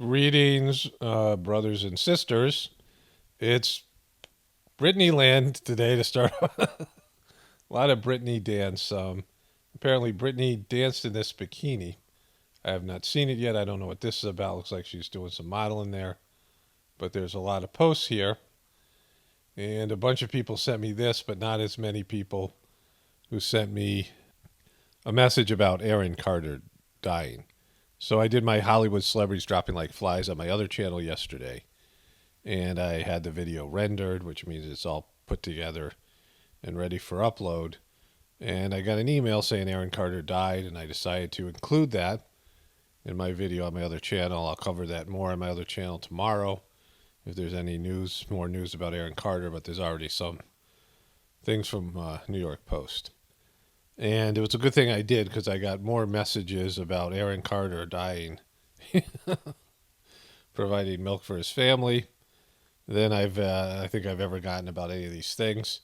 Greetings, brothers and sisters. It's Britney land today to start. A lot of Britney dance. Apparently, Britney danced in this bikini. I have not seen it yet. I don't know what this is about. Looks like she's doing some modeling there. But there's a lot of posts here. And a bunch of people sent me this, but not as many people who sent me a message about Aaron Carter dying. So I did my Hollywood celebrities dropping like flies on my other channel yesterday. And I had the video rendered, which means it's all put together and ready for upload. And I got an email saying Aaron Carter died, and I decided to include that in my video on my other channel. I'll cover that more on my other channel tomorrow if there's any news, more news about Aaron Carter, but there's already some things from New York Post. And it was a good thing I did because I got more messages about Aaron Carter dying, providing milk for his family, than I think I've ever gotten about any of these things.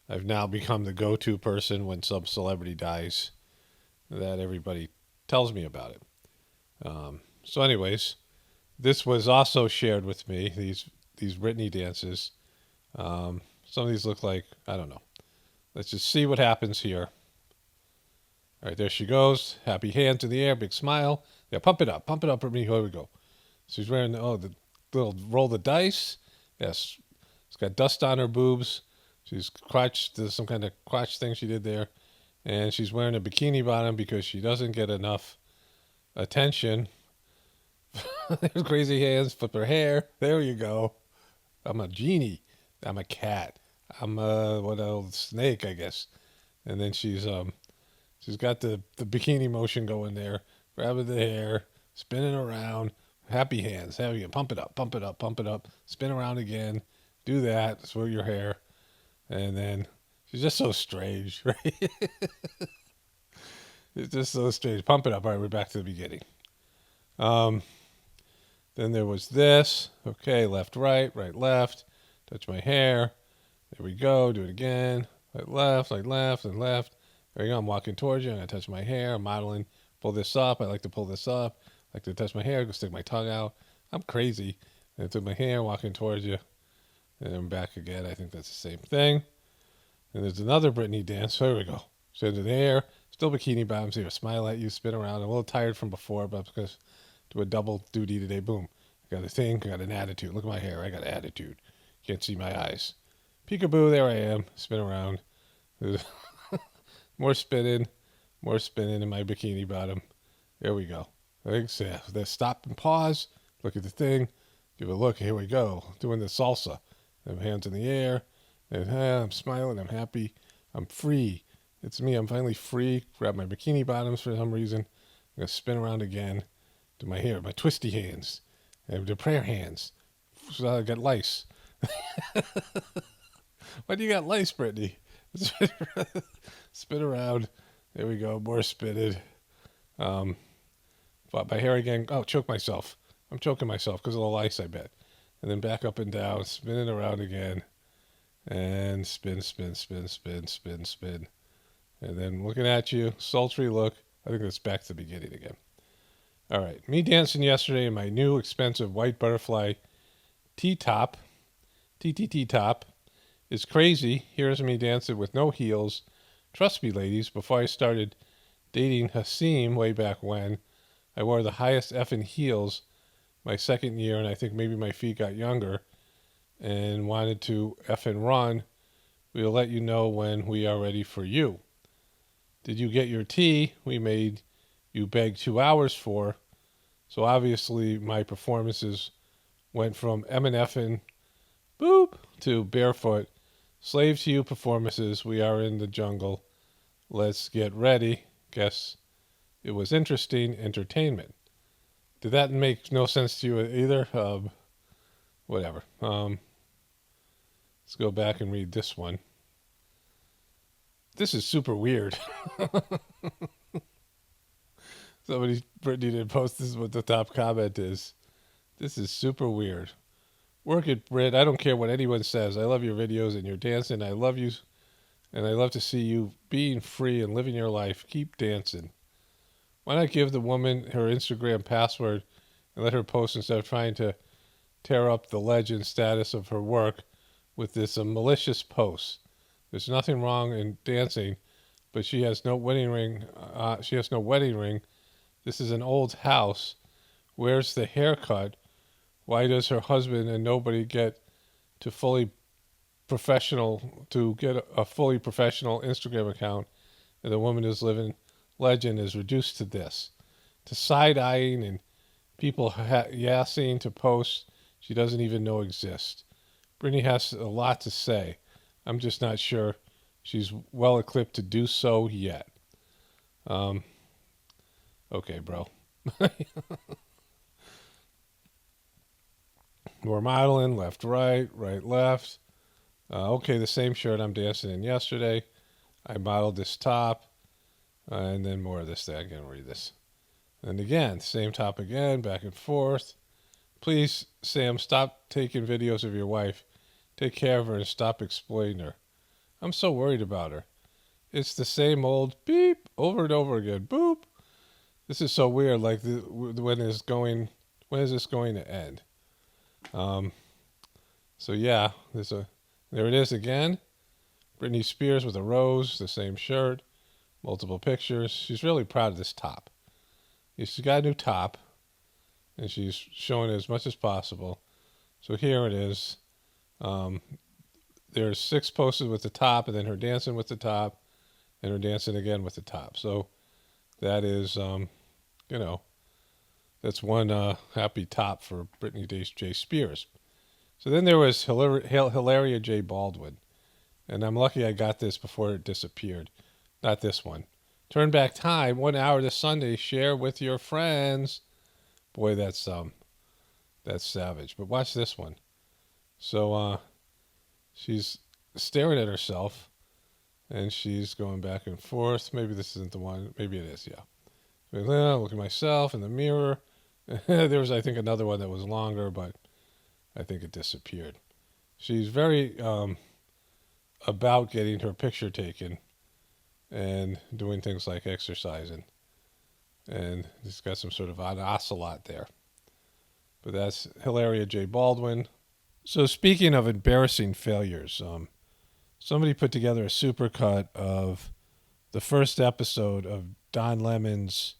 I've now become the go-to person when some celebrity dies that everybody tells me about it. So anyways, this was also shared with me, these Britney dances. Some of these look like, I don't know. Let's just see what happens here. All right, there she goes. Happy hands in the air, big smile. Yeah, pump it up, Britney. Here we go. She's wearing, the little roll the dice. Yes, it's got dust on her boobs. She's crotched, there's some kind of crotch thing she did there. And she's wearing a bikini bottom because she doesn't get enough attention. There's crazy hands, flip her hair. There you go. I'm a genie. I'm a cat. I'm a snake, I guess. And then she's got the bikini motion going there, grabbing the hair, spinning around. Happy hands. There you go. Pump it up, pump it up, pump it up. Spin around again. Do that. Swirl your hair. And then she's just so strange, right? It's just so strange. Pump it up. All right, we're back to the beginning. Then there was this. Okay, left, right, left. Touch my hair. There we go. Do it again. Right, left, and left. There you go. I'm walking towards you. I'm going to touch my hair. I'm modeling. Pull this up. I like to pull this up. I like to touch my hair. Go stick my tongue out. I'm crazy. And I took my hair, walking towards you. And then back again. I think that's the same thing. And there's another Britney dance. So here we go. Send in the air. Still bikini bottoms here. Smile at you. Spin around. I'm a little tired from before, but because do a double duty today. Boom. I got a thing. I got an attitude. Look at my hair. I got an attitude. Can't see my eyes. Peekaboo. There I am. Spin around. More spinning in my bikini bottom. There we go. Thanks. Yeah. Let's stop and pause. Look at the thing. Give it a look. Here we go. Doing the salsa. Hands in the air. And I'm smiling. I'm happy. I'm free. It's me. I'm finally free. Grab my bikini bottoms for some reason. I'm going to spin around again. Do my hair. My twisty hands. And the prayer hands. So I got lice. Why do you got lice, Brittany? Spin around. There we go. More spinning. But my hair again. Oh, choke myself. I'm choking myself because of the lice, I bet. And then back up and down. Spinning around again. And spin. And then looking at you. Sultry look. I think that's back to the beginning again. All right. Me dancing yesterday in my new expensive white butterfly T-top. TTT top. Is crazy. Here's me dancing with no heels. Trust me, ladies, before I started dating Hasim way back when, I wore the highest effing heels my second year, and I think maybe my feet got younger and wanted to effing run. We'll let you know when we are ready for you. Did you get your tea? We made you beg 2 hours for. So obviously my performances went from M&F'ing boop to barefoot. Slave to you performances. We are in the jungle. Let's get ready. Guess it was interesting entertainment. Did that make no sense to you either? Whatever. Let's go back and read this one. This is super weird. Brittany did post this is what the top comment is. This is super weird. Work it, Britt. I don't care what anyone says. I love your videos and your dancing. I love you, and I love to see you being free and living your life. Keep dancing. Why not give the woman her Instagram password and let her post instead of trying to tear up the legend status of her work with this malicious post. There's nothing wrong in dancing, but she has no wedding ring. She has no wedding ring. This is an old house. Where's the haircut? Why does her husband and nobody get to get a fully professional Instagram account, and the woman who's living legend is reduced to this, to side-eyeing and people yassing to posts she doesn't even know exist. Britney has a lot to say. I'm just not sure she's well equipped to do so yet. Okay, bro. More modeling, left, right, left. Okay, the same shirt I'm dancing in yesterday. I modeled this top. And then more of this thing. I can't read this. And again, same top again, back and forth. Please, Sam, stop taking videos of your wife. Take care of her and stop exploiting her. I'm so worried about her. It's the same old beep over and over again. Boop. This is so weird. Like, when is this going to end? So yeah, there it is again. Britney Spears with a rose, the same shirt, multiple pictures. She's really proud of this top. She's got a new top, and she's showing it as much as possible. So here it is. There's 6 posted with the top, and then her dancing with the top, and her dancing again with the top. So that is, that's one happy top for Britney J. Spears. So then there was Hilaria J. Baldwin. And I'm lucky I got this before it disappeared. Not this one. Turn back time, 1 hour this Sunday. Share with your friends. Boy, that's savage. But watch this one. So she's staring at herself, and she's going back and forth. Maybe this isn't the one. Maybe it is, yeah. Look at myself in the mirror. There was, I think, another one that was longer, but I think it disappeared. She's very about getting her picture taken and doing things like exercising. And she's got some sort of an ocelot there. But that's Hilaria J. Baldwin. So speaking of embarrassing failures, somebody put together a supercut of the first episode of Don Lemon's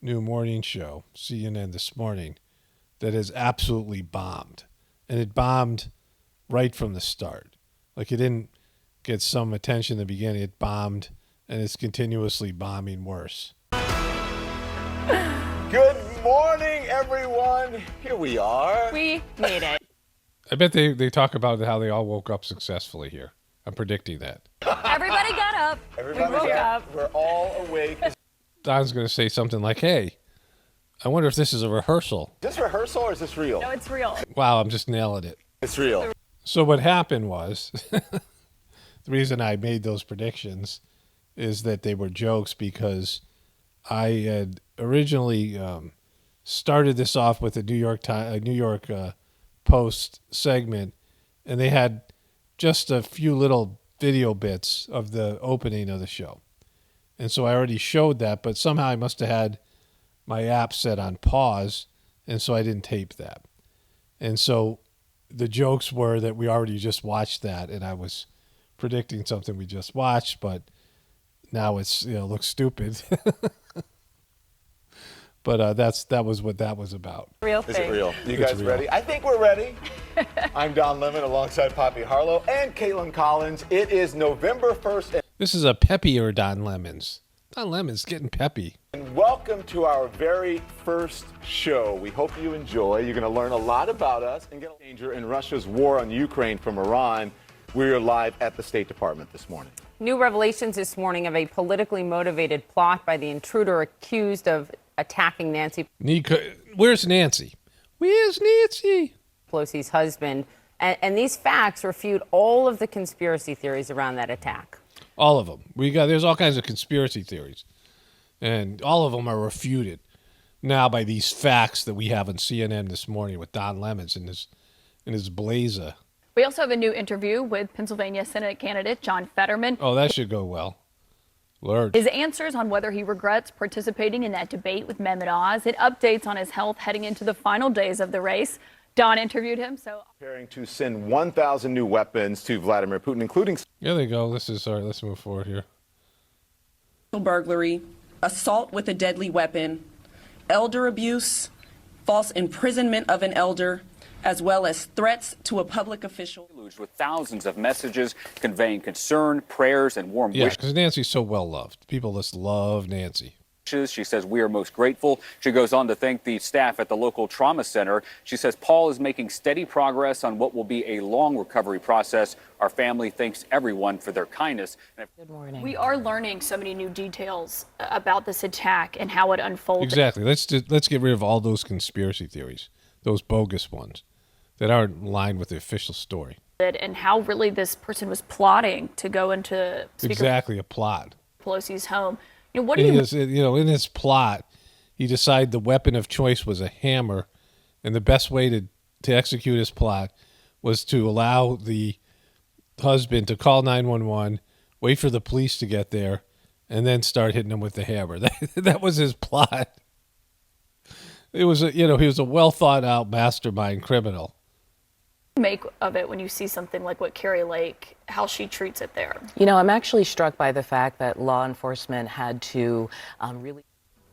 new morning show, CNN This Morning, that has absolutely bombed. And it bombed right from the start. Like, it didn't get some attention in the beginning. It bombed, and it's continuously bombing worse. Good morning, everyone. Here we are. We made it. I bet they talk about how they all woke up successfully here. I'm predicting that. Everybody got up. Everybody we woke up. We're all awake. Don's going to say something like, hey, I wonder if this is a rehearsal. Is this rehearsal or is this real? No, it's real. Wow, I'm just nailing it. It's real. So what happened was, the reason I made those predictions is that they were jokes, because I had originally started this off with a New York Post segment, and they had just a few little video bits of the opening of the show. And so I already showed that, but somehow I must have had my app set on pause, and so I didn't tape that. And so the jokes were that we already just watched that, and I was predicting something we just watched, but now it's, looks stupid. But that was what that was about. Real thing. Is it real? You guys ready? I think we're ready. I'm Don Lemon alongside Poppy Harlow and Caitlin Collins. It is November 1st. This is a peppier Don Lemons. Don Lemon's getting peppy. And welcome to our very first show. We hope you enjoy. You're going to learn a lot about us and get a danger in Russia's war on Ukraine from Iran. We're live at the State Department this morning. New revelations this morning of a politically motivated plot by the intruder accused of attacking Nancy Where's Nancy? Where's Nancy? Pelosi's husband. And these facts refute all of the conspiracy theories around that attack. All of them. There's all kinds of conspiracy theories, and all of them are refuted now by these facts that we have on CNN this morning with Don Lemons and his blazer. We also have a new interview with Pennsylvania Senate candidate John Fetterman. Oh, that should go well. Lurch. His answers on whether he regrets participating in that debate with Mehmet Oz. It updates on his health heading into the final days of the race. Don interviewed him. Preparing to send 1,000 new weapons to Vladimir Putin, including. There they go. Let's move forward here. Burglary, assault with a deadly weapon, elder abuse, false imprisonment of an elder, as well as threats to a public official. With thousands of messages conveying concern, prayers, and warm Yeah, wishes. because Nancy's so well loved. People just love Nancy. She says, we are most grateful. She goes on to thank the staff at the local trauma center. She says Paul is making steady progress on what will be a long recovery process. Our family thanks everyone for their kindness. Good morning. We are learning so many new details about this attack and how it unfolded. Exactly. Let's get rid of all those conspiracy theories, those bogus ones that aren't in line with the official story. And how really this person was plotting to go into Speaker Exactly, a plot. Pelosi's home. You know, what do you in his plot, he decided the weapon of choice was a hammer, and the best way to execute his plot was to allow the husband to call 911, wait for the police to get there, and then start hitting him with the hammer. That was his plot. It was he was a well thought out mastermind criminal. make of it when you see something like what Carrie Lake, how she treats it there? You know, I'm actually struck by the fact that law enforcement had to really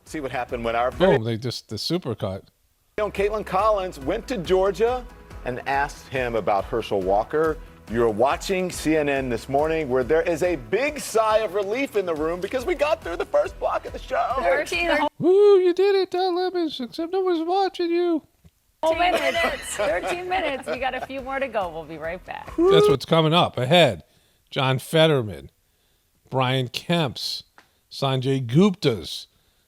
See what happened when our Boom, the supercut. Caitlin Collins went to Georgia and asked him about Herschel Walker. You're watching CNN this morning, where there is a big sigh of relief in the room because we got through the first block of the show. Woo, you did it, Don Lemons, except no one's watching you. 13 minutes. We got a few more to go. We'll be right back. That's what's coming up ahead. John Fetterman, Brian Kemp's, Sanjay Gupta's,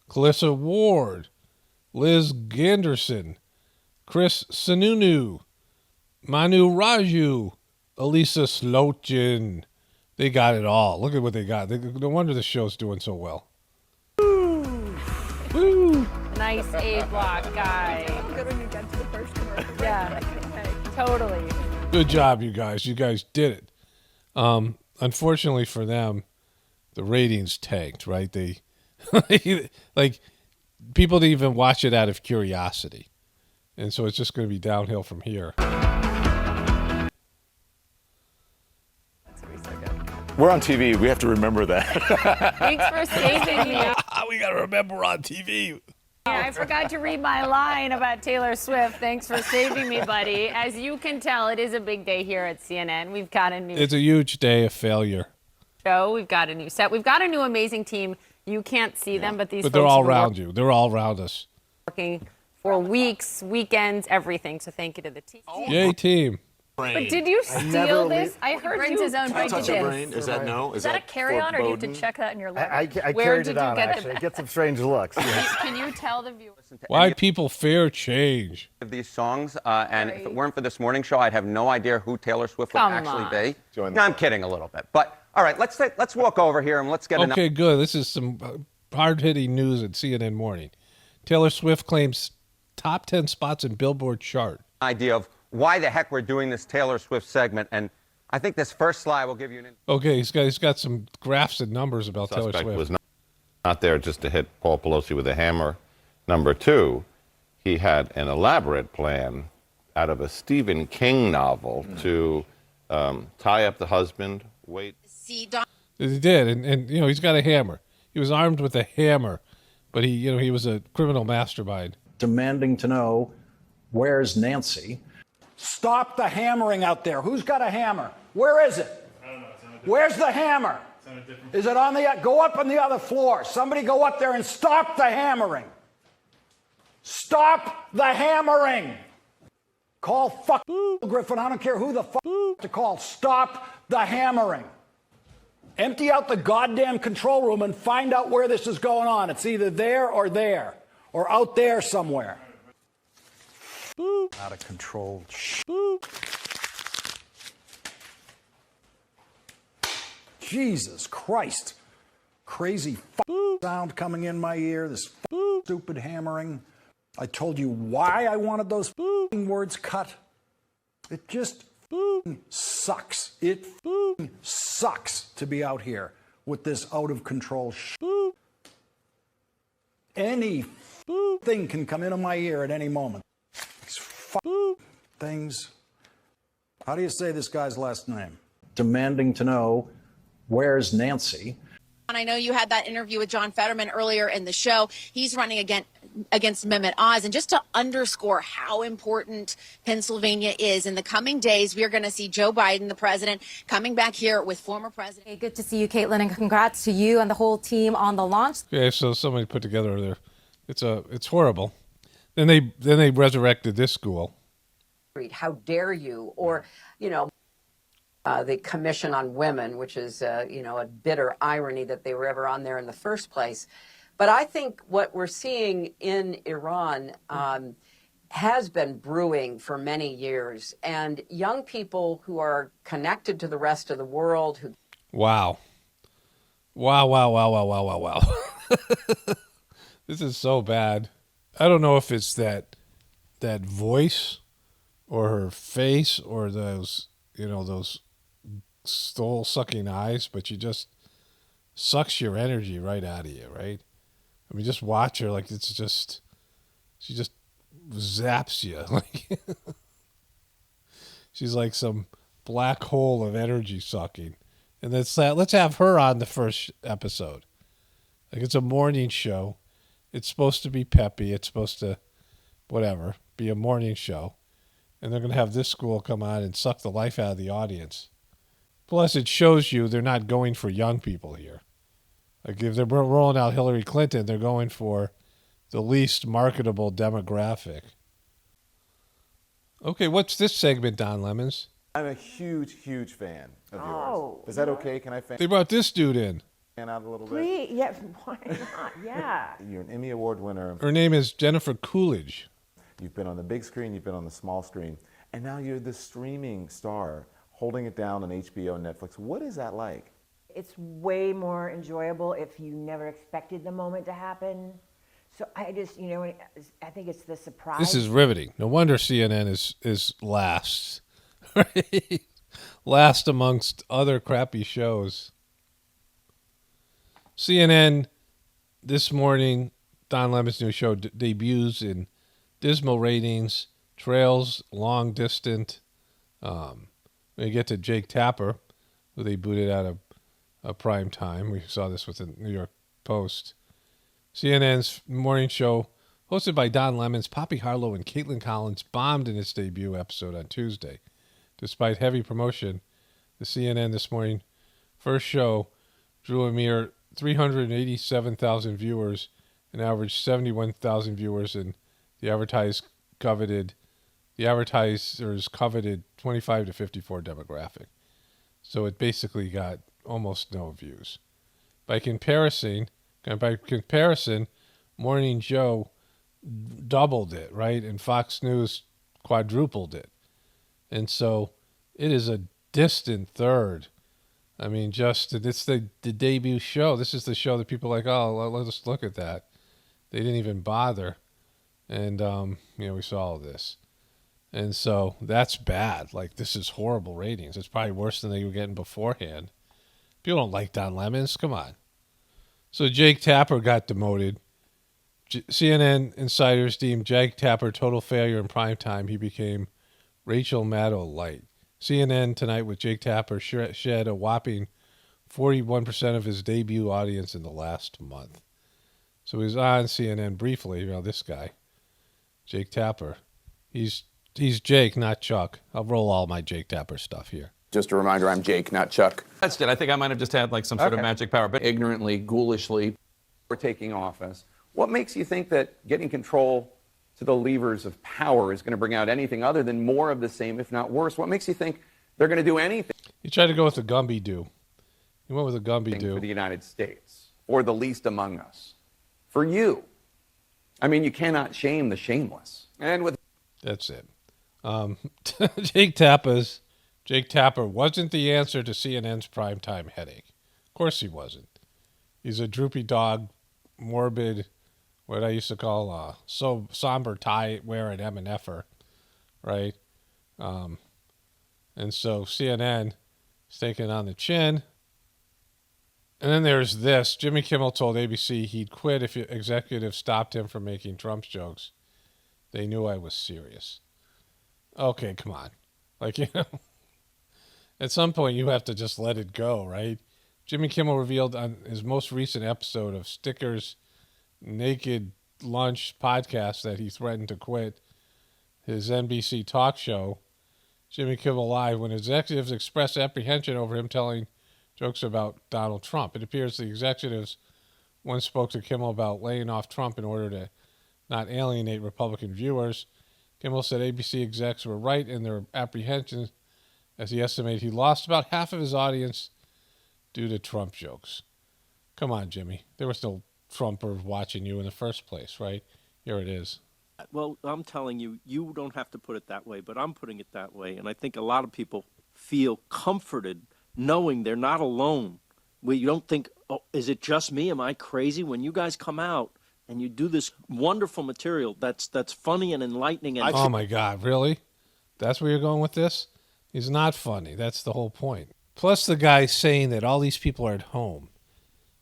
Calissa Ward, Liz Ganderson, Chris Sununu, Manu Raju, Elisa Slotkin. They got it all. Look at what they got. No wonder the show's doing so well. Woo! Nice A block guy. Good when you get to the first commercial. Yeah, totally. Good job, you guys. You guys did it. Unfortunately for them, the ratings tanked, right? They like people didn't even watch it out of curiosity. And so it's just going to be downhill from here. We're on TV. We have to remember that. Thanks for saving me. We got to remember we're on TV. I forgot to read my line about Taylor Swift. Thanks for saving me, buddy. As you can tell, it is a big day here at CNN. We've got a new It's a huge day of failure. show. We've got a new set. We've got a new amazing team. You can't see them, but these But folks they're all have been around you. They're all around us. working for weeks, weekends, everything. So thank you to the team. Yay, team. But did you steal this? I heard brings you his own touch brain. Is that no? Is that a carry-on, or do you have to check that in your luggage? I Where carried did it you on, get actually. I get some strange looks. Yes. Can you tell the viewers? Why people fear change? Of these songs, and if it weren't for this morning show, I'd have no idea who Taylor Swift would Come actually on. be. Join No, I'm kidding a little bit, but all right, let's walk over here and let's get an Okay, good. This is some hard-hitting news at CNN Morning. Taylor Swift claims top 10 spots in Billboard chart. idea of why the heck we're doing this Taylor Swift segment, and I think this first slide will give you an. Okay, he's got some graphs and numbers about Taylor Suspect Swift. was not there just to hit Paul Pelosi with a hammer. Number two, he had an elaborate plan out of a Stephen King novel to tie up the husband, wait. He did, and he's got a hammer. He was armed with a hammer, but he was a criminal mastermind. Demanding to know, where's Nancy? Stop the hammering out there. Who's got a hammer? Where is it? I don't know. Where's the hammer? Is it on the, go up on the other floor. Somebody go up there and stop the hammering. Stop the hammering. Call fuck Griffin. I don't care who the fuck to call. Stop the hammering. Empty out the goddamn control room and find out where this is going on. It's either there or out there somewhere. Out of control. Jesus Christ. Crazy sound coming in my ear. This stupid hammering. I told you why I wanted those words cut. It just sucks. It sucks to be out here with this out of control Any thing can come into my ear at any moment. These things. How do you say this guy's last name? Demanding to know, where's Nancy? And I know you had that interview with John Fetterman earlier in the show. He's running against Mehmet Oz. And just to underscore how important Pennsylvania is, in the coming days, we are going to see Joe Biden, the president, coming back here with former president. Hey, good to see you, Caitlin, and congrats to you and the whole team on the launch. Okay, so somebody put together there. It's horrible. Then they resurrected this school. How dare you? Or, the Commission on Women, which is, a bitter irony that they were ever on there in the first place. But I think what we're seeing in Iran has been brewing for many years. And young people who are connected to the rest of the world who... Wow. This is so bad. I don't know if it's that voice or her face or those soul-sucking eyes, but she just sucks your energy right out of you, right? I mean, just watch her like she just zaps you. Like she's like some black hole of energy sucking. And let's have her on the first episode. Like, it's a morning show. It's supposed to be peppy. It's supposed to, whatever, be a morning show. And they're going to have this school come on and suck the life out of the audience. Plus, it shows you they're not going for young people here. Like, if they're rolling out Hillary Clinton, they're going for the least marketable demographic. Okay, what's this segment, Don Lemons? I'm a huge fan of yours. Is that okay? Can I fan They brought this dude in. out a little bit? Please, yeah, why not? Yeah. You're an Emmy Award winner. Her name is Jennifer Coolidge. You've been on the big screen, you've been on the small screen, and now you're the streaming star, holding it down on HBO, Netflix. What is that like? It's way more enjoyable if you never expected the moment to happen. So I just, I think it's the surprise. This is riveting. No wonder CNN is last. Right? Last amongst other crappy shows. CNN this morning, Don Lemon's new show debuts in dismal ratings, trails long distant. We get to Jake Tapper, who they booted out of prime time. We saw this with the New York Post. CNN's morning show, hosted by Don Lemons, Poppy Harlow, and Caitlin Collins, bombed in its debut episode on Tuesday. Despite heavy promotion, the CNN This Morning first show drew a mere 387,000 viewers and averaged 71,000 viewers in the advertisers coveted 25 to 54 demographic. So it basically got almost no views. By comparison, Morning Joe doubled it, right? And Fox News quadrupled it. And so it is a distant third. I mean, it's the debut show. This is the show that people are like, oh, let's look at that. They didn't even bother. And, we saw all this. And so that's bad. Like, this is horrible ratings. It's probably worse than they were getting beforehand. People don't like Don Lemons. Come on. So Jake Tapper got demoted. CNN insiders deemed Jake Tapper total failure in prime time. He became Rachel Maddow light. CNN Tonight with Jake Tapper shed a whopping 41% of his debut audience in the last month. So he was on CNN briefly. This guy, Jake Tapper. He's Jake, not Chuck. I'll roll all my Jake Tapper stuff here. Just a reminder, I'm Jake, not Chuck. That's it. I think I might have just had like some sort of magic power, but Ignorantly, ghoulishly, we're taking office. What makes you think that getting control to the levers of power is going to bring out anything other than more of the same, if not worse? What makes you think they're going to do anything? He tried to go with the Gumby do. He went with the Gumby do. For the United States, or the least among us. For you. I mean, you cannot shame the shameless. And with That's it. Jake Tapper wasn't the answer to CNN's primetime headache. Of course he wasn't. He's a droopy dog, morbid, what I used to call so somber tie wearing M&F'er, right? And so CNN is taking on the chin. And then there's this. Jimmy Kimmel told ABC he'd quit if executives stopped him from making Trump jokes. They knew I was serious. Okay, come on. Like, at some point you have to just let it go, right? Jimmy Kimmel revealed on his most recent episode of Sticker's Naked Lunch podcast that he threatened to quit his NBC talk show, Jimmy Kimmel Live, when executives expressed apprehension over him telling jokes about Donald Trump. It appears the executives once spoke to Kimmel about laying off Trump in order to not alienate Republican viewers. Kimmel said ABC execs were right in their apprehensions, as he estimated he lost about half of his audience due to Trump jokes. Come on, Jimmy. There were still Trumpers watching you in the first place, right? Here it is. Well, I'm telling you, you don't have to put it that way, but I'm putting it that way. And I think a lot of people feel comforted knowing they're not alone. Where you don't think, oh, is it just me? Am I crazy? When you guys come out and you do this wonderful material that's funny and enlightening. And oh, my God, really? That's where you're going with this? He's not funny. That's the whole point. Plus the guy saying that all these people are at home,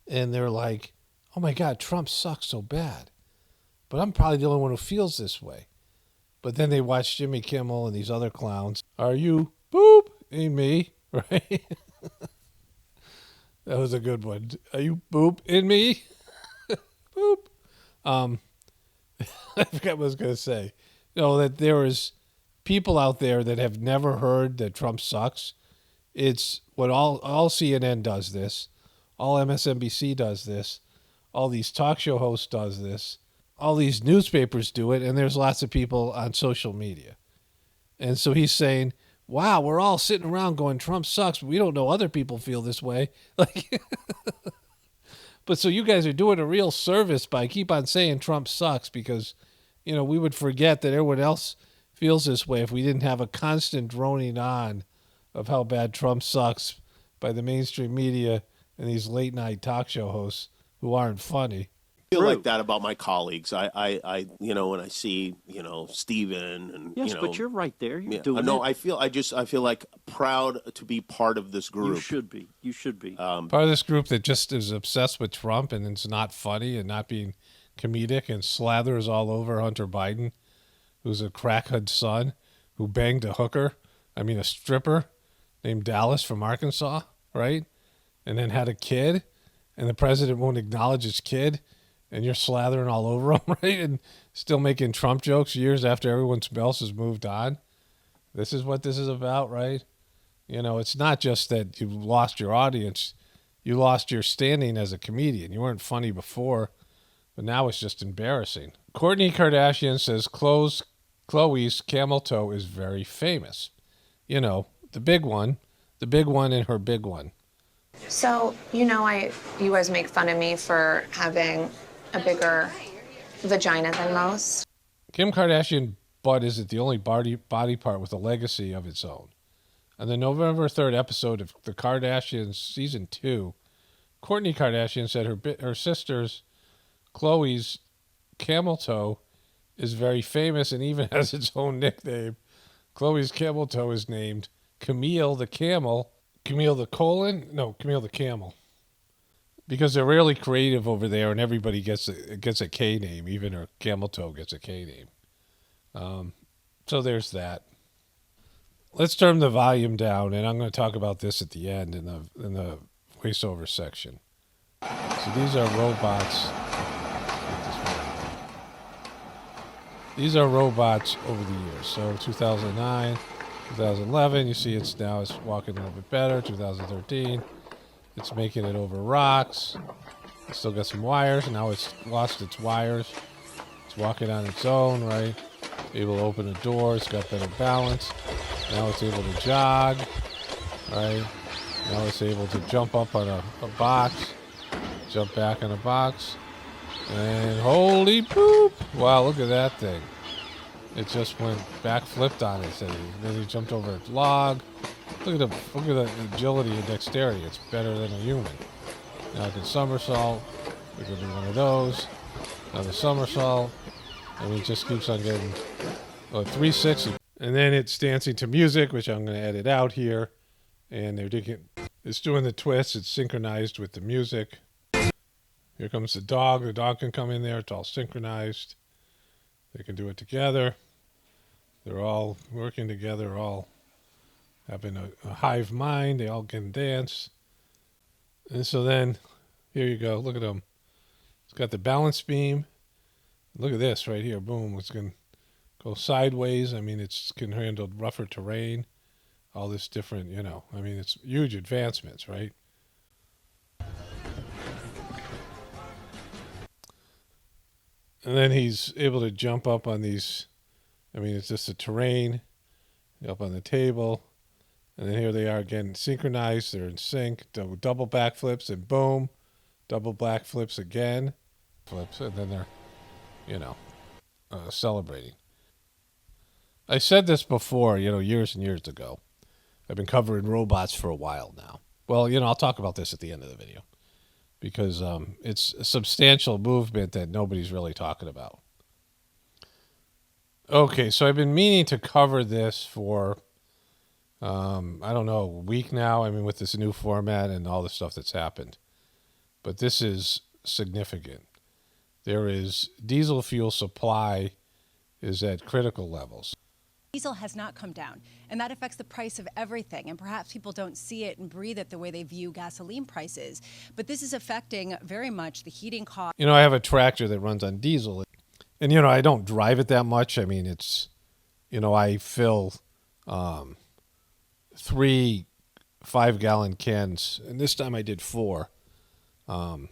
and they're like, oh, my God, Trump sucks so bad. But I'm probably the only one who feels this way. But then they watch Jimmy Kimmel and these other clowns. Are you boop in me? Right? That was a good one. Are you boop in me? Boop. I forgot what I was going to say. That there is people out there that have never heard that Trump sucks. It's what all CNN does this. All MSNBC does this. All these talk show hosts does this. All these newspapers do it, and there's lots of people on social media. And so he's saying, wow, we're all sitting around going, Trump sucks, but we don't know other people feel this way. Like, but so you guys are doing a real service by keep on saying Trump sucks because, we would forget that everyone else feels this way if we didn't have a constant droning on of how bad Trump sucks by the mainstream media and these late night talk show hosts who aren't funny. I feel like that about my colleagues. I when I see, Steven and yes, but you're right there. You're doing no, it. I feel like proud to be part of this group. You should be. Part of this group that just is obsessed with Trump and it's not funny and not being comedic and slathers all over Hunter Biden, who's a crackhead son who banged a stripper named Dallas from Arkansas, right? And then had a kid, and the president won't acknowledge his kid. And you're slathering all over him, right? And still making Trump jokes years after everyone else has moved on. This is what this is about, right? It's not just that you lost your audience. You lost your standing as a comedian. You weren't funny before, but now it's just embarrassing. Kourtney Kardashian says Khloe's camel toe is very famous. The big one and her big one. So, you guys make fun of me for having a bigger vagina than most. Kim Kardashian butt isn't the only body part with a legacy of its own. On the November 3rd episode of The Kardashians Season 2, Kourtney Kardashian said her sister's Khloe's camel toe is very famous and even has its own nickname. Khloe's camel toe is named Camille the Camel. Camille the colon? No, Camille the Camel. Because they're really creative over there, and everybody gets a K name. Even her camel toe gets a K name. So there's that. Let's turn the volume down, and I'm going to talk about this at the end in the voiceover section. So these are robots. These are robots over the years. So 2009, 2011, you see it's walking a little bit better. 2013. It's making it over rocks. It's still got some wires. Now it's lost its wires. It's walking on its own, right? Able to open a door. It's got better balance. Now it's able to jog, right? Now it's able to jump up on a box, jump back on a box, and holy poop! Wow, look at that thing. It just went flipped on it. And then he jumped over a log. Look at the agility and dexterity. It's better than a human. Now it can somersault. We can do one of those. Another somersault. And it just keeps on getting 360. And then it's dancing to music, which I'm going to edit out here. And they're It's doing the twist. It's synchronized with the music. Here comes the dog. The dog can come in there. It's all synchronized. They can do it together. They're all working together, all having a hive mind. They all can dance. And so then, here you go. Look at them. It's got the balance beam. Look at this right here. Boom. It's going to go sideways. I mean, it's can handle rougher terrain. All this different, I mean, it's huge advancements, right? And then he's able to jump up on these. I mean, it's just the terrain up on the table. And then here they are again, synchronized. They're in sync. Double backflips and boom. Double backflips again. Flips. And then they're, celebrating. I said this before, years and years ago. I've been covering robots for a while now. Well, I'll talk about this at the end of the video. Because it's a substantial movement that nobody's really talking about. Okay, so I've been meaning to cover this for, I don't know, a week now. I mean, with this new format and all the stuff that's happened. But this is significant. There is diesel fuel supply is at critical levels. Diesel has not come down, and that affects the price of everything. And perhaps people don't see it and breathe it the way they view gasoline prices. But this is affecting very much the heating cost. I have a tractor that runs on diesel. And, I don't drive it that much. I mean, it's, I fill 3 5-gallon cans. And this time I did 4. And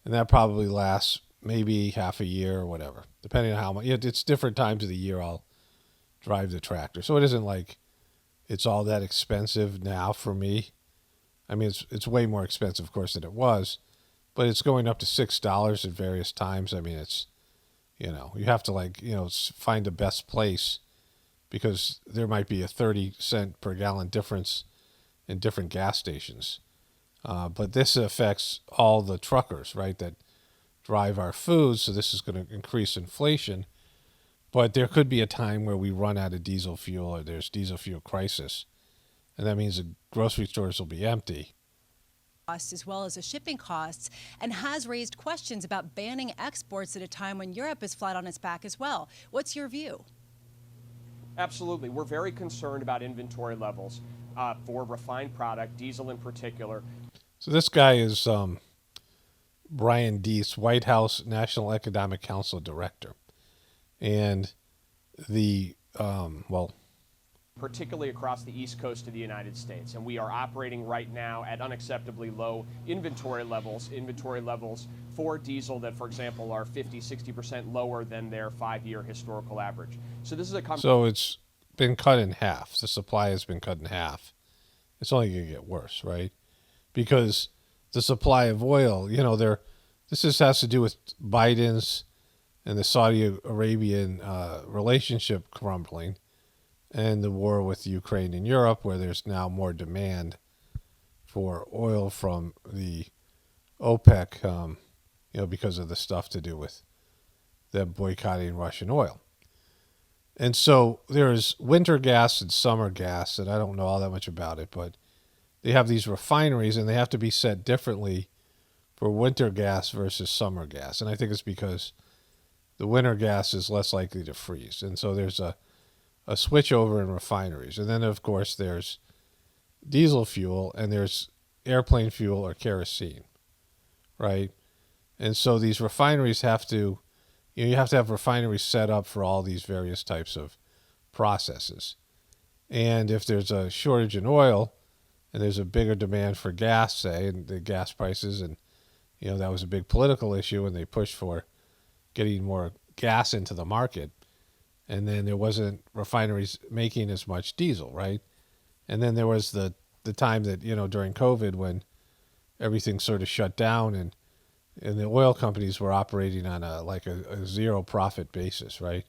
that probably lasts maybe half a year or whatever, depending on how much. It's different times of the year I'll drive the tractor. So it isn't like it's all that expensive now for me. I mean, it's way more expensive, of course, than it was. But it's going up to $6 at various times. I mean, it's, you have to find the best place because there might be a 30-cent per gallon difference in different gas stations. But this affects all the truckers, right, that drive our food. So this is going to increase inflation. But there could be a time where we run out of diesel fuel or there's diesel fuel crisis. And that means the grocery stores will be empty. As well as the shipping costs, and has raised questions about banning exports at a time when Europe is flat on its back as well. What's your view? Absolutely. We're very concerned about inventory levels for refined product, diesel in particular. So this guy is Brian Deese, White House National Economic Council Director. And the, particularly across the East Coast of the United States. And we are operating right now at unacceptably low inventory levels for diesel that, for example, are 50-60% lower than their 5-year historical average. So this is So it's been cut in half. The supply has been cut in half. It's only going to get worse, right? Because the supply of oil, this has to do with Biden's and the Saudi Arabian relationship crumbling, and the war with Ukraine and Europe, where there's now more demand for oil from the OPEC, because of the stuff to do with them boycotting Russian oil. And so there's winter gas and summer gas, and I don't know all that much about it, but they have these refineries, and they have to be set differently for winter gas versus summer gas. And I think it's because the winter gas is less likely to freeze. And so there's a switch over in refineries. And then, of course, there's diesel fuel and there's airplane fuel or kerosene, right? And so these refineries have to, you have to have refineries set up for all these various types of processes. And if there's a shortage in oil and there's a bigger demand for gas, say, and the gas prices, and, that was a big political issue and they pushed for getting more gas into the market. And then there wasn't refineries making as much diesel, right? And then there was the time that, during COVID when everything sort of shut down and the oil companies were operating on a zero profit basis, right?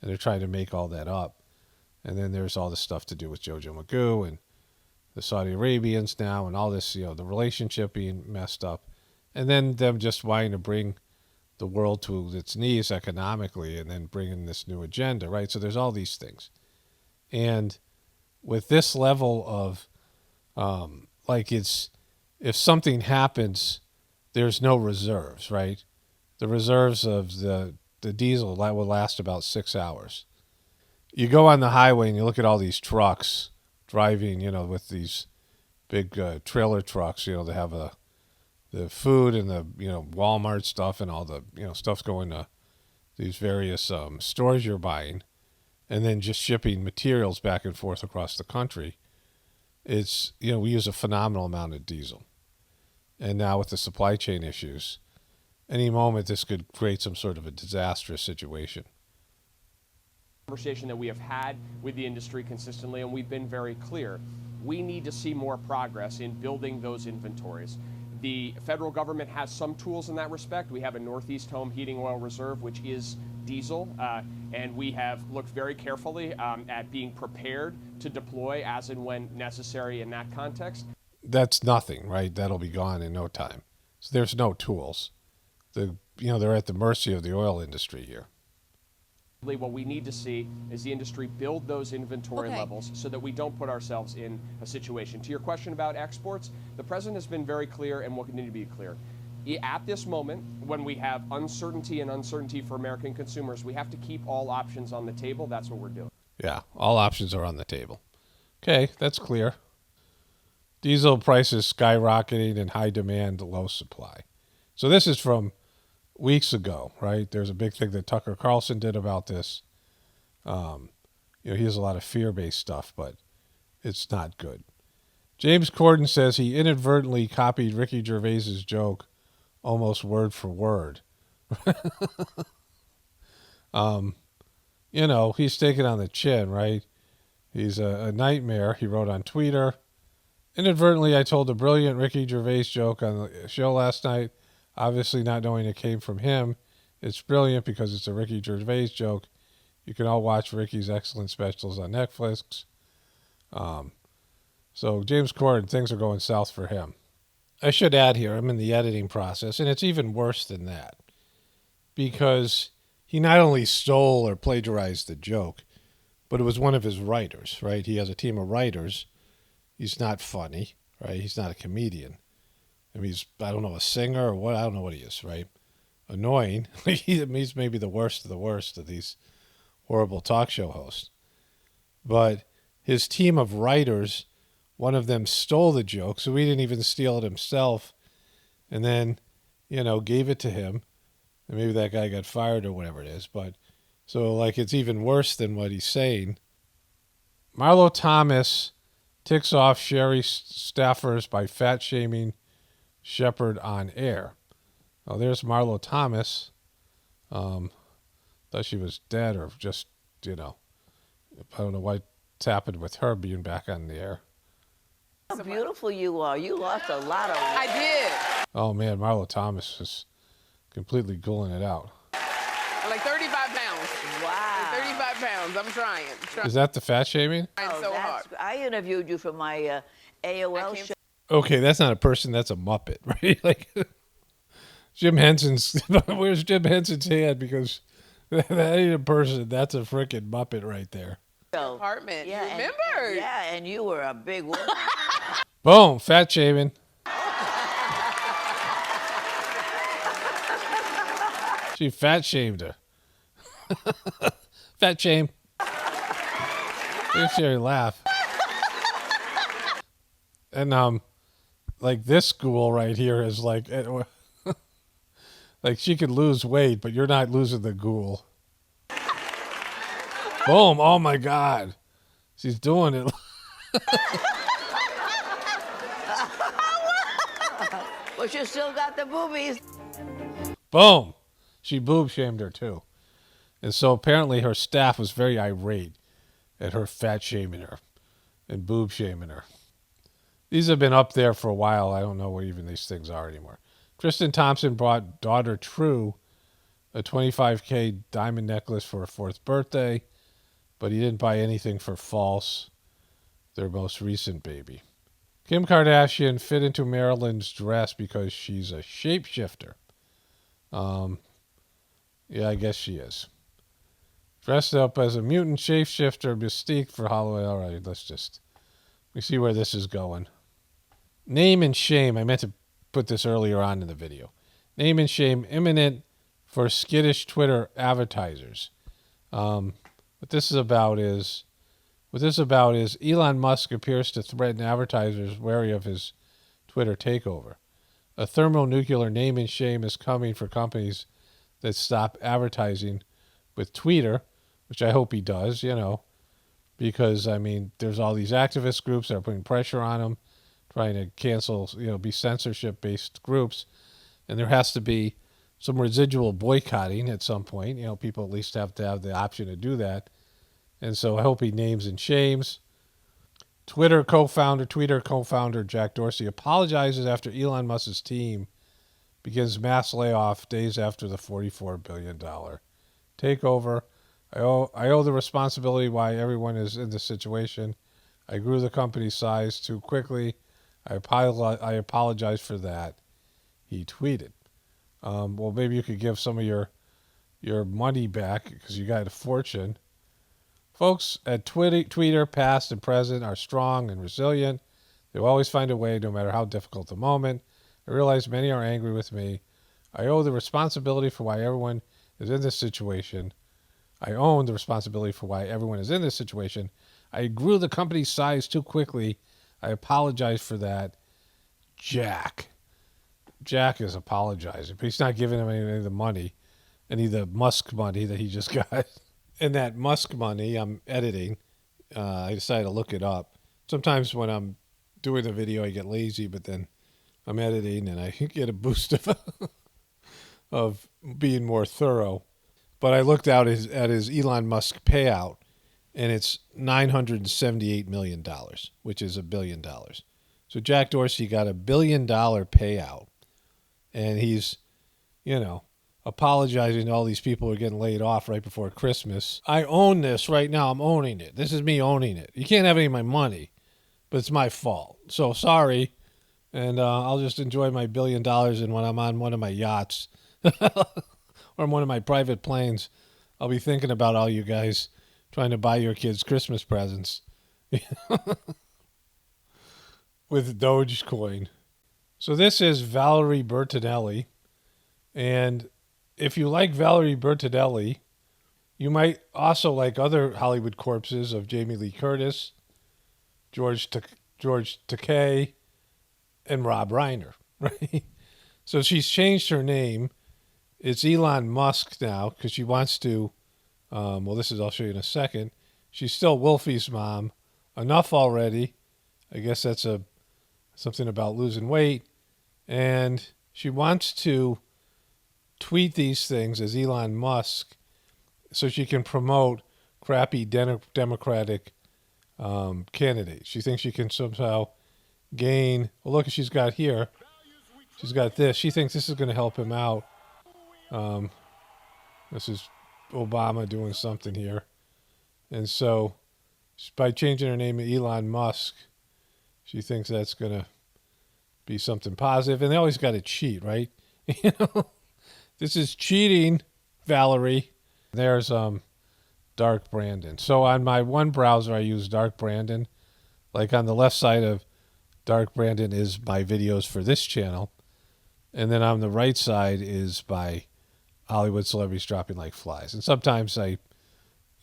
And they're trying to make all that up. And then there's all the stuff to do with Jojo Magoo and the Saudi Arabians now and all this, the relationship being messed up. And then them just wanting to bring the world to its knees economically and then bring in this new agenda, right? So there's all these things. And with this level of like it's, if something happens, there's no reserves, right? The reserves of the diesel will last about 6 hours. You go on the highway and you look at all these trucks driving, with these big trailer trucks, they have the food and the, Walmart stuff and all the, stuff's going to these various stores you're buying, and then just shipping materials back and forth across the country. It's, we use a phenomenal amount of diesel. And now with the supply chain issues, any moment this could create some sort of a disastrous situation. Conversation that we have had with the industry consistently, and we've been very clear. We need to see more progress in building those inventories. The federal government has some tools in that respect. We have a Northeast Home Heating Oil Reserve, which is diesel, and we have looked very carefully at being prepared to deploy as and when necessary in that context. That's nothing, right? That'll be gone in no time. So there's no tools. They're at the mercy of the oil industry here. What we need to see is the industry build those inventory levels so that we don't put ourselves in a situation. To your question about exports, the president has been very clear and will continue to be clear. At this moment, when we have uncertainty for American consumers, we have to keep all options on the table. That's what we're doing. Yeah, all options are on the table. Okay, that's clear. Diesel prices skyrocketing and high demand, low supply. So this is from weeks ago, right? There's a big thing that Tucker Carlson did about this. He has a lot of fear-based stuff, but it's not good. James Corden says he inadvertently copied Ricky Gervais's joke almost word for word. He's taken on the chin, right? He's a nightmare, he wrote on Twitter. Inadvertently, I told a brilliant Ricky Gervais joke on the show last night, obviously not knowing it came from him. It's brilliant because it's a Ricky Gervais joke. You can all watch Ricky's excellent specials on Netflix. So James Corden, things are going south for him. I should add here, I'm in the editing process, and it's even worse than that. Because he not only stole or plagiarized the joke, but it was one of his writers, right? He has a team of writers. He's not funny, right? He's not a comedian. I mean, he's, I don't know, a singer or what? I don't know what he is, right? Annoying. He's maybe the worst of these horrible talk show hosts. But his team of writers, one of them stole the joke, so he didn't even steal it himself, and then, gave it to him. And maybe that guy got fired or whatever it is. But so, it's even worse than what he's saying. Marlo Thomas ticks off Sherry staffers by fat-shaming Shepard on air. Oh, there's Marlo Thomas. Thought she was dead or just, I don't know what's happened with her being back on the air. How beautiful you are. You lost a lot of weight. I did. Oh, man, Marlo Thomas is completely gulling it out. Like 35 pounds. Wow. Like 35 pounds. I'm trying. Is that the fat shaming? So hard. I interviewed you for my AOL show. Okay, that's not a person, that's a Muppet, right? Jim Henson's, where's Jim Henson's hand? Because that ain't a person, that's a freaking Muppet right there. Apartment, yeah, you remember? And you were a big woman. Boom, fat shaming. She fat shamed her. Fat shame. Makes Sherry laugh. And this school right here is like she could lose weight, but you're not losing the ghoul. Boom! Oh my God, she's doing it. But you still got the boobies. Boom! She boob shamed her too, and so apparently her staff was very irate at her fat shaming her and boob shaming her. These have been up there for a while. I don't know where even these things are anymore. Kristen Thompson brought daughter True a $25K diamond necklace for her 4th birthday, but he didn't buy anything for False, their most recent baby. Kim Kardashian fit into Marilyn's dress because she's a shapeshifter. Yeah, I guess she is. Dressed up as a mutant shapeshifter Mystique for Halloween. All right, let me see where this is going. Name and shame. I meant to put this earlier on in the video. Name and shame imminent for skittish Twitter advertisers. What this is about is Elon Musk appears to threaten advertisers wary of his Twitter takeover. A thermonuclear name and shame is coming for companies that stop advertising with Twitter, which I hope he does, because, there's all these activist groups that are putting pressure on him, trying to cancel, be censorship-based groups, and there has to be some residual boycotting at some point. People at least have to have the option to do that. And so I hope he names and shames. Twitter co-founder Jack Dorsey apologizes after Elon Musk's team begins mass layoff days after the $44 billion takeover. I owe the responsibility why everyone is in this situation. I grew the company's size too quickly. I apologize for that, he tweeted. Well, maybe you could give some of your money back because you got a fortune. Folks at Twitter, past and present, are strong and resilient. They will always find a way, no matter how difficult the moment. I realize many are angry with me. I owe the responsibility for why everyone is in this situation. I own the responsibility for why everyone is in this situation. I grew the company's size too quickly. I apologize for that. Jack is apologizing, but he's not giving him any of the money, any of the Musk money that he just got. And that Musk money I'm editing, I decided to look it up. Sometimes when I'm doing the video, I get lazy, but then I'm editing and I get a boost of being more thorough. But I looked out at his Elon Musk payout, and it's $978 million, which is $1 billion. So Jack Dorsey got $1 billion payout, and he's, apologizing to all these people who are getting laid off right before Christmas. I own this right now. I'm owning it. This is me owning it. You can't have any of my money, but it's my fault. So sorry, and I'll just enjoy my $1 billion, and when I'm on one of my yachts or one of my private planes, I'll be thinking about all you guys trying to buy your kids Christmas presents with Dogecoin. So this is Valerie Bertinelli, and if you like Valerie Bertinelli, you might also like other Hollywood corpses of Jamie Lee Curtis, George Takei, and Rob Reiner, right? So she's changed her name. It's Elon Musk now because she wants to, I'll show you in a second. She's still Wolfie's mom. Enough already. I guess that's something about losing weight. And she wants to tweet these things as Elon Musk so she can promote crappy Democratic candidates. She thinks she can somehow gain. Well, look what she's got here. She's got this. She thinks this is going to help him out. This is Obama doing something here. And so by changing her name to Elon Musk, she thinks that's going to be something positive. And they always got to cheat, right? This is cheating, Valerie. There's Dark Brandon. So on my one browser, I use Dark Brandon. Like on the left side of Dark Brandon is my videos for this channel. And then on the right side is by Hollywood celebrities dropping like flies. And sometimes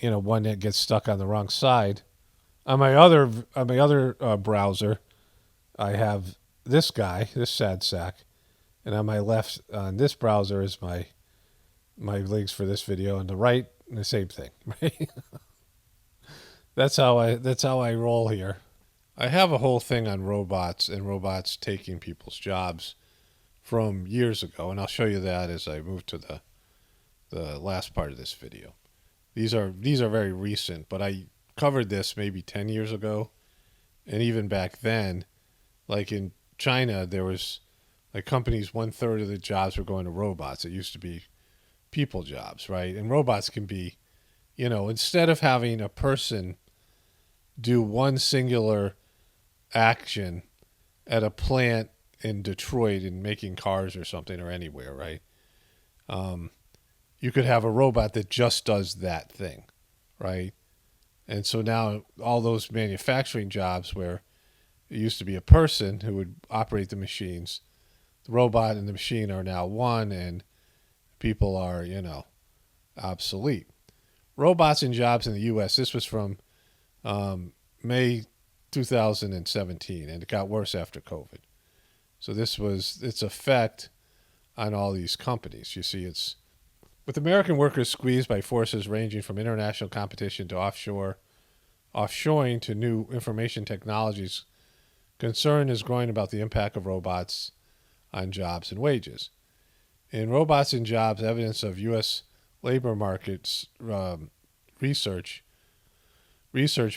one that gets stuck on the wrong side. On my other browser, I have this guy, this sad sack. And on my left, on this browser, is my links for this video. On the right, the same thing. Right? That's how I roll here. I have a whole thing on robots and robots taking people's jobs from years ago, and I'll show you that as I move to the last part of this video. These are very recent, but I covered this maybe 10 years ago, and even back then, like in China, there was like companies, 1/3 of the jobs were going to robots. It used to be people jobs, right? And robots can be, instead of having a person do one singular action at a plant in Detroit and making cars or something or anywhere, right? You could have a robot that just does that thing, right? And so now all those manufacturing jobs where it used to be a person who would operate the machines. The robot and the machine are now one, and people are, obsolete. Robots and jobs in the U.S., this was from May 2017, and it got worse after COVID. So this was its effect on all these companies. You see, it's with American workers squeezed by forces ranging from international competition to offshoring to new information technologies, concern is growing about the impact of robots on jobs and wages. In Robots and Jobs, evidence of U.S. labor markets research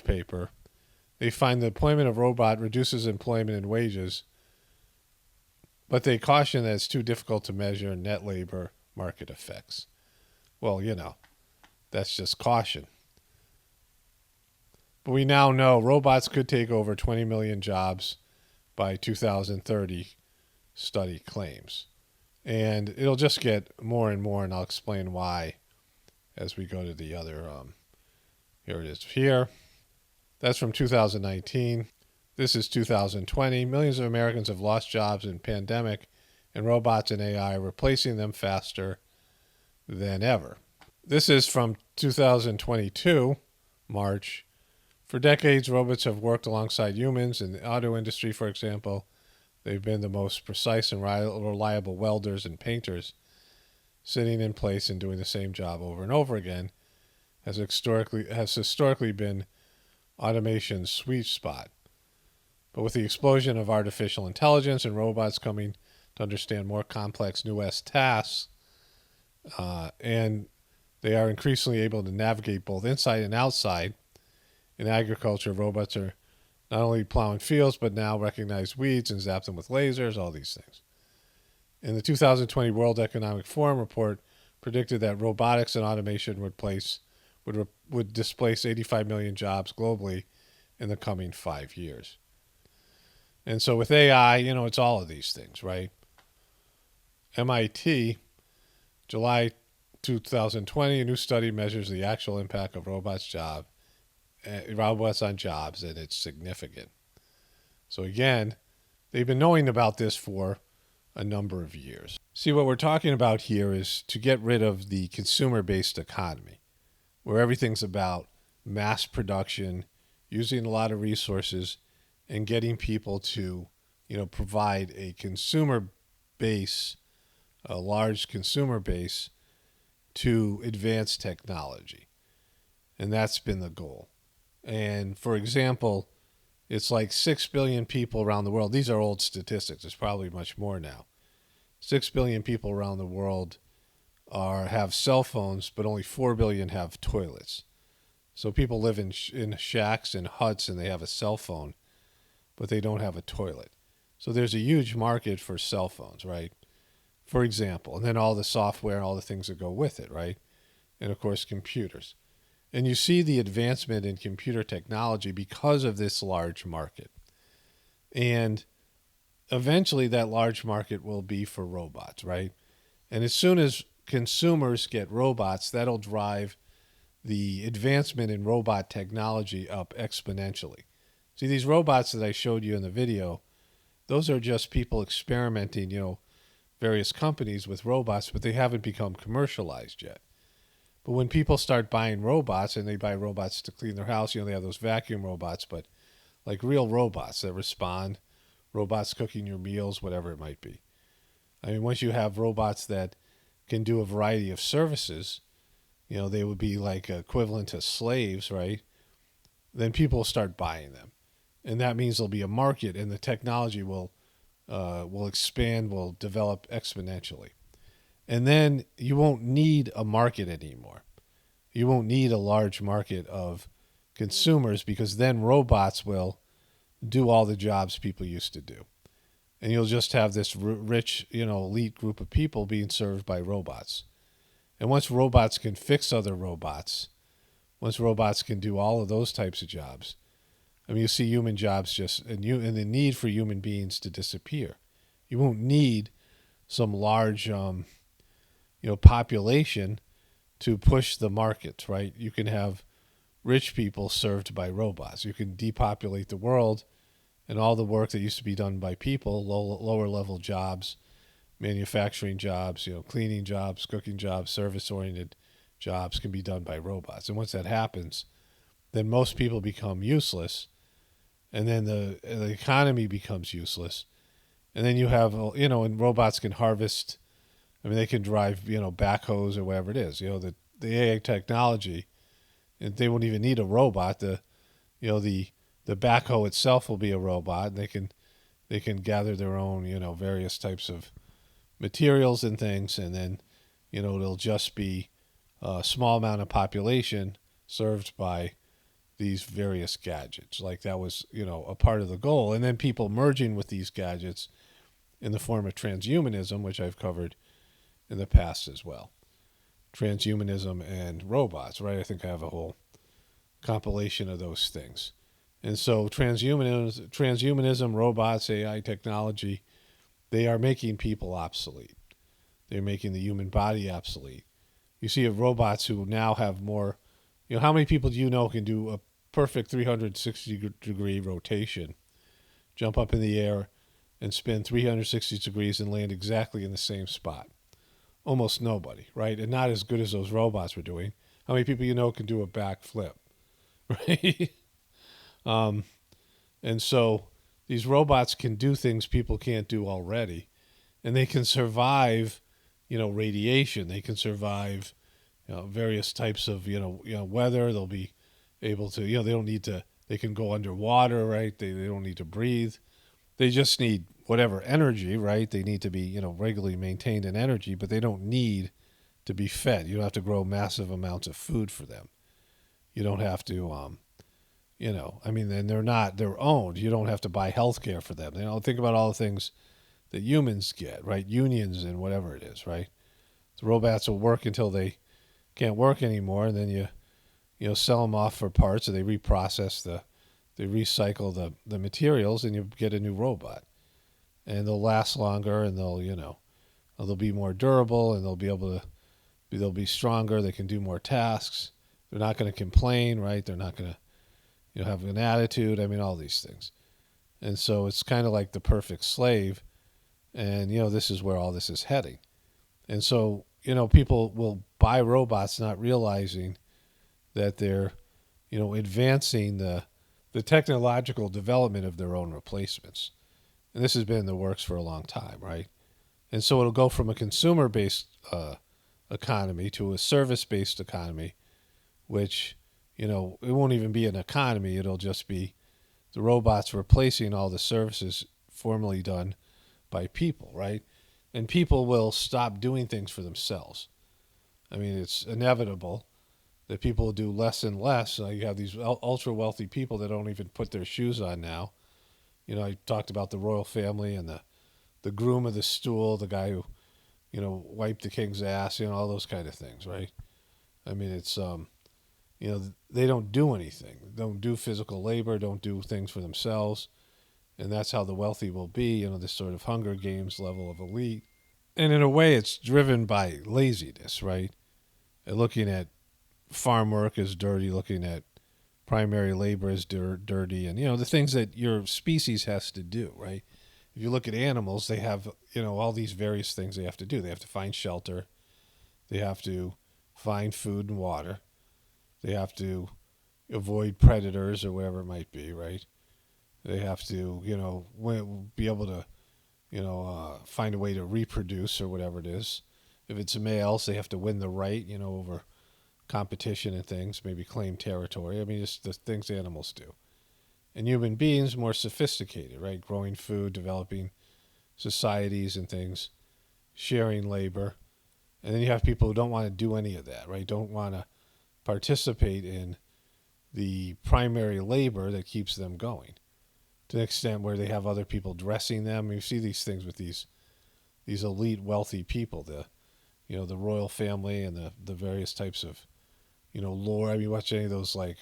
paper, they find the deployment of robot reduces employment and wages, but they caution that it's too difficult to measure net labor market effects. Well, that's just caution. But we now know robots could take over 20 million jobs by 2030, study claims. And it'll just get more and more, and I'll explain why as we go to the other. Here it is here. That's from 2019. This is 2020. Millions of Americans have lost jobs in pandemic, and robots and AI are replacing them faster than ever. This is from 2022, March. For decades, robots have worked alongside humans. In the auto industry, for example, they've been the most precise and reliable welders and painters, sitting in place and doing the same job over and over again, has historically been automation's sweet spot. But with the explosion of artificial intelligence and robots coming to understand more complex new tasks, and they are increasingly able to navigate both inside and outside. In agriculture, robots are not only plowing fields, but now recognize weeds and zap them with lasers, all these things. In the 2020 World Economic Forum report, predicted that robotics and automation would displace 85 million jobs globally in the coming 5 years. And so with AI, it's all of these things, right? MIT, July 2020, a new study measures the actual impact of robots on jobs, and it's significant. So again, they've been knowing about this for a number of years. See, what we're talking about here is to get rid of the consumer-based economy, where everything's about mass production, using a lot of resources, and getting people to, provide a consumer base, a large consumer base, to advance technology. And that's been the goal. And for example, it's like 6 billion people around the world. These are old statistics. It's probably much more now. 6 billion people around the world have cell phones, but only 4 billion have toilets. So people live in shacks and huts, and they have a cell phone, but they don't have a toilet. So there's a huge market for cell phones, right? For example, and then all the software and all the things that go with it, right? And of course, computers. And you see the advancement in computer technology because of this large market. And eventually that large market will be for robots, right? And as soon as consumers get robots, that'll drive the advancement in robot technology up exponentially. See, these robots that I showed you in the video, those are just people experimenting, various companies with robots, but they haven't become commercialized yet. But when people start buying robots, and they buy robots to clean their house, they have those vacuum robots, but like real robots that respond, robots cooking your meals, whatever it might be. I mean, once you have robots that can do a variety of services, they would be like equivalent to slaves, right? Then people will start buying them. And that means there'll be a market, and the technology will expand, will develop exponentially. And then you won't need a market anymore. You won't need a large market of consumers, because then robots will do all the jobs people used to do. And you'll just have this rich, elite group of people being served by robots. And once robots can fix other robots, once robots can do all of those types of jobs, you see human jobs and the need for human beings to disappear. You won't need some large, population to push the markets, right? You can have rich people served by robots. You can depopulate the world, and all the work that used to be done by people, lower level jobs, manufacturing jobs, cleaning jobs, cooking jobs, service-oriented jobs can be done by robots. And once that happens, then most people become useless, and then the economy becomes useless. And then you have, and robots can harvest. I mean, they can drive, backhoes or whatever it is. The AI technology, and they won't even need a robot. The backhoe itself will be a robot. And they can gather their own, various types of materials and things, and then, it'll just be a small amount of population served by these various gadgets. Like that was, a part of the goal. And then people merging with these gadgets in the form of transhumanism, which I've covered in the past as well. Transhumanism and robots, right? I think I have a whole compilation of those things. And so transhumanism, robots, AI technology, they are making people obsolete. They're making the human body obsolete. You see robots who now have more, how many people do you know can do a perfect 360-degree rotation, jump up in the air and spin 360 degrees and land exactly in the same spot? Almost nobody, right? And not as good as those robots were doing. How many people you know can do a backflip, right? And so these robots can do things people can't do already, and they can survive, radiation. They can survive, various types of, weather. They'll be able to, they don't need to, they can go underwater, right? They don't need to breathe. They just need whatever energy, right? They need to be, regularly maintained in energy, but they don't need to be fed. You don't have to grow massive amounts of food for them. You don't have to, and they're owned. You don't have to buy health care for them. Think about all the things that humans get, right? Unions and whatever it is, right? The robots will work until they can't work anymore, and then you sell them off for parts, or they reprocess they recycle the materials, and you get a new robot. And they'll last longer, and they'll be more durable, and they'll be stronger. They can do more tasks. They're not going to complain, right? They're not going to, have an attitude. I mean, all these things. And so it's kind of like the perfect slave. And, this is where all this is heading. And so, people will buy robots not realizing that they're, advancing the technological development of their own replacements. And this has been in the works for a long time, right? And so it'll go from a consumer-based economy to a service-based economy, which, it won't even be an economy. It'll just be the robots replacing all the services formerly done by people, right? And people will stop doing things for themselves. I mean, it's inevitable that people will do less and less. You have these ultra-wealthy people that don't even put their shoes on now. I talked about the royal family and the groom of the stool, the guy who, wiped the king's ass, all those kind of things, right? I mean, it's, they don't do anything. Don't do physical labor, don't do things for themselves. And that's how the wealthy will be, this sort of Hunger Games level of elite. And in a way, it's driven by laziness, right? And looking at farm work as dirty, looking at primary labor as dirty, and, the things that your species has to do, right? If you look at animals, they have, all these various things they have to do. They have to find shelter. They have to find food and water. They have to avoid predators or whatever it might be, right? They have to, be able to, find a way to reproduce or whatever it is. If it's males, they have to win the right, over competition and things, maybe claim territory. I mean, it's the things animals do. And human beings, more sophisticated, right? Growing food, developing societies and things, sharing labor. And then you have people who don't want to do any of that, right? Don't want to participate in the primary labor that keeps them going, to an extent where they have other people dressing them. You see these things with these elite wealthy people, the royal family and the various types of, lore. I mean, watch any of those, like,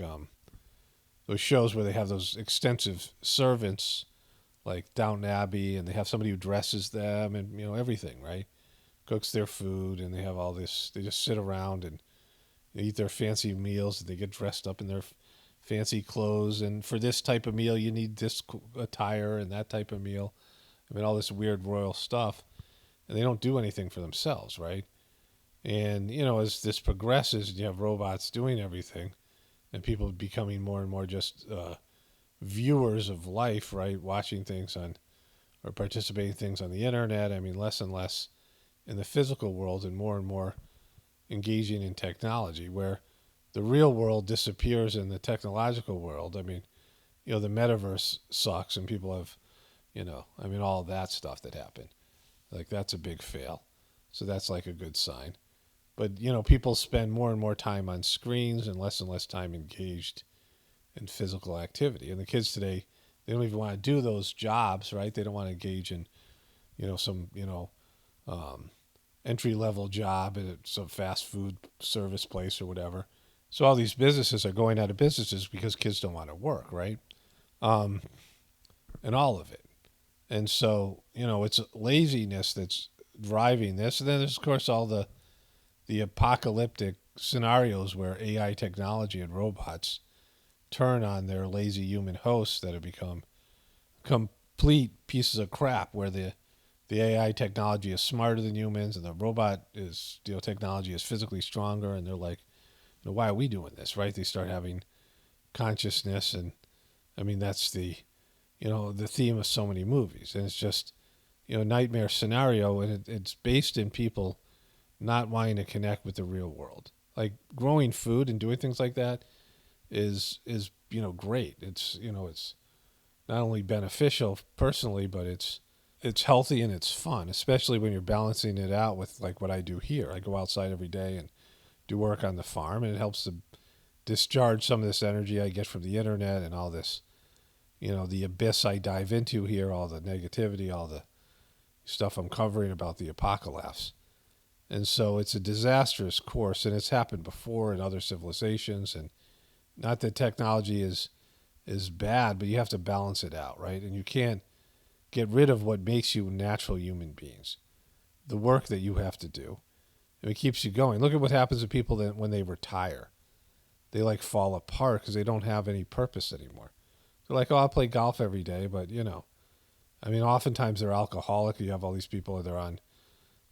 those shows where they have those extensive servants, like Downton Abbey, and they have somebody who dresses them and, everything, right? Cooks their food, and they have all this, they just sit around and eat their fancy meals. They get dressed up in their fancy clothes, and for this type of meal you need this attire and that type of meal. I mean, all this weird royal stuff, and they don't do anything for themselves, right? And, you know, as this progresses, you have robots doing everything, and people becoming more and more just viewers of life, right? Watching things on, or participating in things on the internet. I mean, less and less in the physical world and more engaging in technology, where the real world disappears in the technological world. I mean, you know, the metaverse sucks, and people have, you know, I mean, all that stuff that happened. Like, that's a big fail. So that's like a good sign. But, you know, people spend more and more time on screens and less time engaged in physical activity. And the kids today, they don't even want to do those jobs, right? They don't want to engage in, you know, some, you know, entry-level job at some fast food service place or whatever. So all these businesses are going out of businesses because kids don't want to work, right? And all of it. And so, you know, it's laziness that's driving this. And then there's, of course, all the apocalyptic scenarios where AI technology and robots turn on their lazy human hosts that have become complete pieces of crap, where the AI technology is smarter than humans and the robot is, you know, technology is physically stronger, and they're like, you know, why are we doing this, right? They start having consciousness, and I mean, that's the, you know, the theme of so many movies, and it's just, you know, a nightmare scenario, and it's based in people not wanting to connect with the real world. Like, growing food and doing things like that is you know, great. It's, you know, it's not only beneficial personally, but it's healthy and it's fun, especially when you're balancing it out with like what I do here. I go outside every day and do work on the farm, and it helps to discharge some of this energy I get from the internet and all this, you know, the abyss I dive into here, all the negativity, all the stuff I'm covering about the apocalypse. And so it's a disastrous course, and it's happened before in other civilizations. And not that technology is bad, but you have to balance it out, right? And you can't get rid of what makes you natural human beings, the work that you have to do. And it keeps you going. Look at what happens to people that when they retire. They like fall apart because they don't have any purpose anymore. They're like, oh, I'll play golf every day, but, you know, I mean, oftentimes they're alcoholic. You have all these people that are on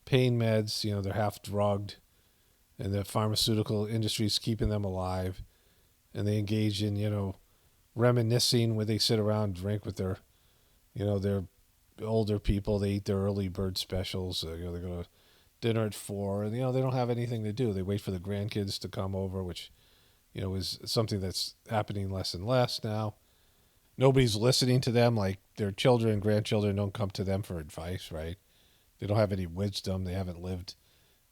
pain meds, you know, they're half drugged, and the pharmaceutical industry is keeping them alive, and they engage in, you know, reminiscing where they sit around, drink with their, you know, their older people. They eat their early bird specials. You know, they go to dinner at 4, and, you know, they don't have anything to do. They wait for the grandkids to come over, which, you know, is something that's happening less and less now. Nobody's listening to them. Like, their children and grandchildren don't come to them for advice, right? They don't have any wisdom. They haven't lived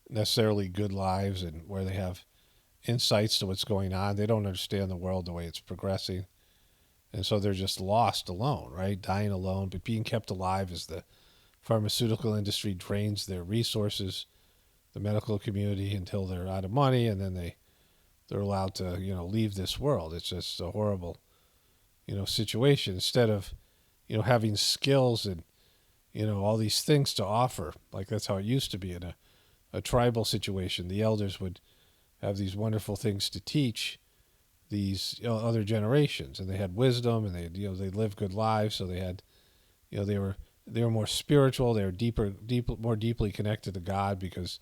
necessarily good lives, and where they have insights to what's going on. They don't understand the world the way it's progressing. And so they're just lost alone, right? Dying alone, but being kept alive as the pharmaceutical industry drains their resources, the medical community, until they're out of money, and then they're allowed to, you know, leave this world. It's just a horrible, you know, situation. Instead of, you know, having skills and, you know, all these things to offer. Like, that's how it used to be in a tribal situation. The elders would have these wonderful things to teach these, you know, other generations, and they had wisdom, and they, you know, they lived good lives. So they had, you know, they were more spiritual. They were more deeply connected to God, because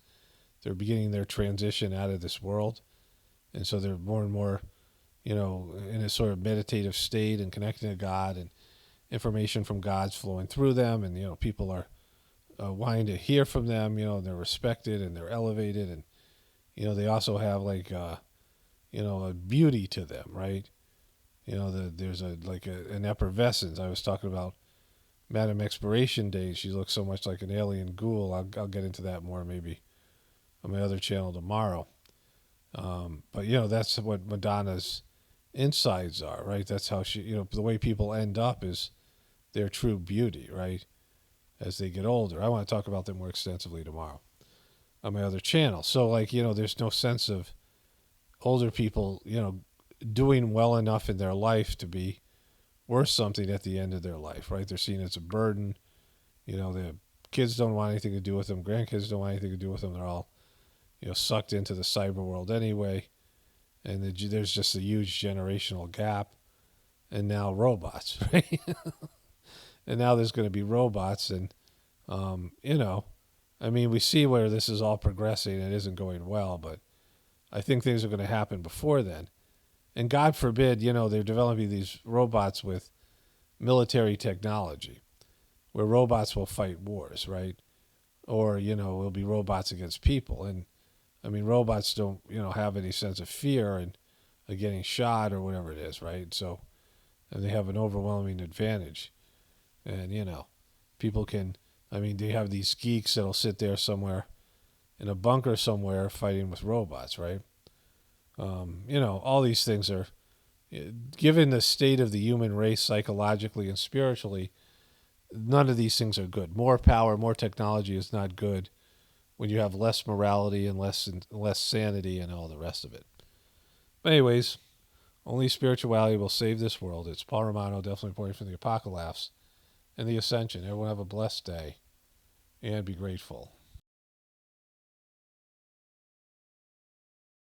they're beginning their transition out of this world. And so they're more and more, you know, in a sort of meditative state and connecting to God, and information from God's flowing through them, and, you know, people are wanting to hear from them, you know, and they're respected and they're elevated, and, you know, they also have like, you know, a beauty to them, right? You know, there's an effervescence. I was talking about Madame Expiration Day. She looks so much like an alien ghoul. I'll get into that more maybe on my other channel tomorrow. But, you know, that's what Madonna's insides are, right? That's how she, you know, the way people end up is their true beauty, right? As they get older. I want to talk about them more extensively tomorrow on my other channel. So, like, you know, there's no sense of older people, you know, doing well enough in their life to be worth something at the end of their life, right? They're seen as a burden. You know, the kids don't want anything to do with them. Grandkids don't want anything to do with them. They're all, you know, sucked into the cyber world anyway. and there's just a huge generational gap, and now robots, right? And now there's going to be robots, and I mean, we see where this is all progressing. It isn't going well, but I think things are going to happen before then. And God forbid, they're developing these robots with military technology, where robots will fight wars, right? Or, it'll be robots against people. And, I mean, robots don't, have any sense of fear and of getting shot or whatever it is, right? So, and they have an overwhelming advantage. And, people can, they have these geeks that'll sit there somewhere in a bunker somewhere fighting with robots, right? All these things are, given the state of the human race psychologically and spiritually, none of these things are good. More power, more technology is not good when you have less morality and less sanity and all the rest of it. But anyways, only spirituality will save this world. It's Paul Romano, definitely reporting from the Apocalypse and the Ascension. Everyone have a blessed day and be grateful.